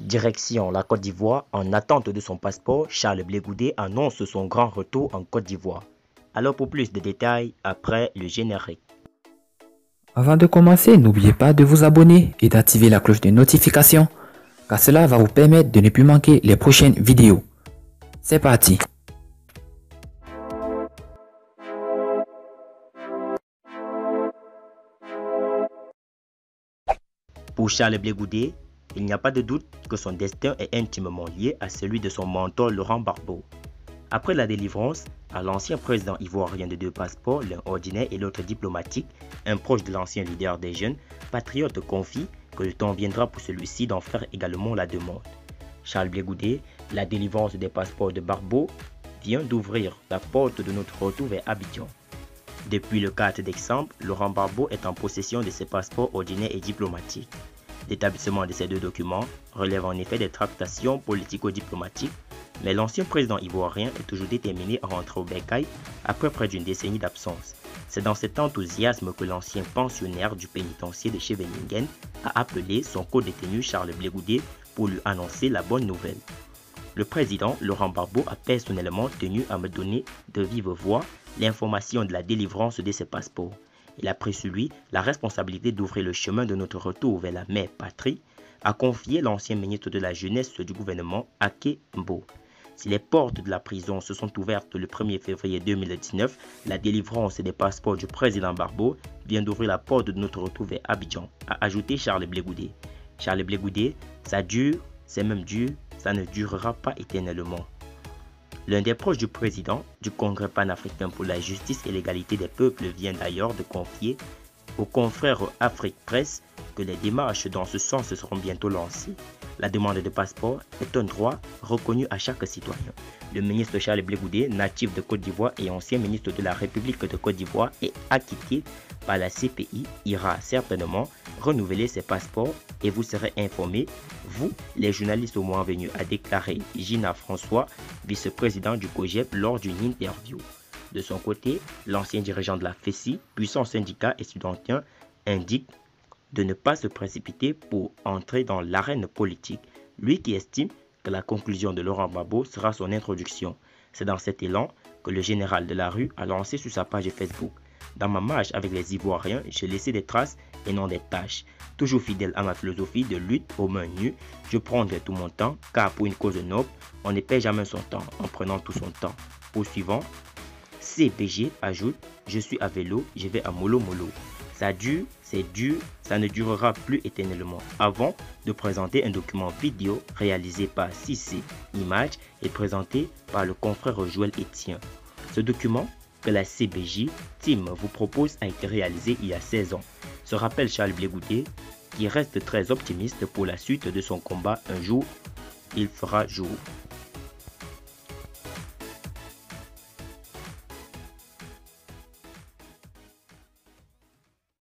Direction la Côte d'Ivoire, en attente de son passeport, Charles Blé Goudé annonce son grand retour en Côte d'Ivoire. Alors pour plus de détails, après le générique. Avant de commencer, n'oubliez pas de vous abonner et d'activer la cloche de notification, car cela va vous permettre de ne plus manquer les prochaines vidéos. C'est parti! Pour Charles Blé Goudé, il n'y a pas de doute que son destin est intimement lié à celui de son mentor Laurent Gbagbo. Après la délivrance à l'ancien président ivoirien de deux passeports, l'un ordinaire et l'autre diplomatique, un proche de l'ancien leader des jeunes, patriote confie que le temps viendra pour celui-ci d'en faire également la demande. Charles Blé Goudé, la délivrance des passeports de Gbagbo vient d'ouvrir la porte de notre retour vers Abidjan. Depuis le 4 décembre, Laurent Gbagbo est en possession de ses passeports ordinaires et diplomatiques. L'établissement de ces deux documents relève en effet des tractations politico-diplomatiques, mais l'ancien président ivoirien est toujours déterminé à rentrer au bercail après près d'une décennie d'absence. C'est dans cet enthousiasme que l'ancien pensionnaire du pénitencier de Scheveningen a appelé son co-détenu Charles Blé Goudé pour lui annoncer la bonne nouvelle. Le président Laurent Gbagbo a personnellement tenu à me donner de vive voix l'information de la délivrance de ses passeports. Il a pris sur lui la responsabilité d'ouvrir le chemin de notre retour vers la mère patrie, a confié l'ancien ministre de la Jeunesse du gouvernement, Aké Mbo. Si les portes de la prison se sont ouvertes le 1er février 2019, la délivrance des passeports du président Gbagbo vient d'ouvrir la porte de notre retour vers Abidjan, a ajouté Charles Blé Goudé. Charles Blé Goudé, ça dure, c'est même dur, ça ne durera pas éternellement. L'un des proches du président du Congrès panafricain pour la justice et l'égalité des peuples vient d'ailleurs de confier aux confrères Afrique Presse que les démarches dans ce sens seront bientôt lancées. La demande de passeport est un droit reconnu à chaque citoyen. Le ministre Charles Blé Goudé, natif de Côte d'Ivoire et ancien ministre de la République de Côte d'Ivoire et acquitté par la CPI, ira certainement renouveler ses passeports et vous serez informés, vous, les journalistes au moins venus, a déclaré Gina François, vice-président du COJEP lors d'une interview. De son côté, l'ancien dirigeant de la FESI, puissant syndicat estudiantin, indique de ne pas se précipiter pour entrer dans l'arène politique, lui qui estime que la conclusion de Laurent Gbagbo sera son introduction. C'est dans cet élan que le général de la rue a lancé sur sa page Facebook. Dans ma marche avec les Ivoiriens, j'ai laissé des traces et non des tâches. Toujours fidèle à ma philosophie de lutte aux mains nues, je prendrai tout mon temps, car pour une cause noble, on ne perd jamais son temps en prenant tout son temps. Poursuivant, CPG ajoute « Je suis à vélo, je vais à Molo Molo ». Ça dure, c'est dur, ça ne durera plus éternellement. Avant de présenter un document vidéo réalisé par Cissé Images et présenté par le confrère Joël Etienne. Ce document que la CBJ Team vous propose a été réalisé il y a 16 ans. Se rappelle Charles Blé Goudé qui reste très optimiste pour la suite de son combat. Un jour, il fera jour.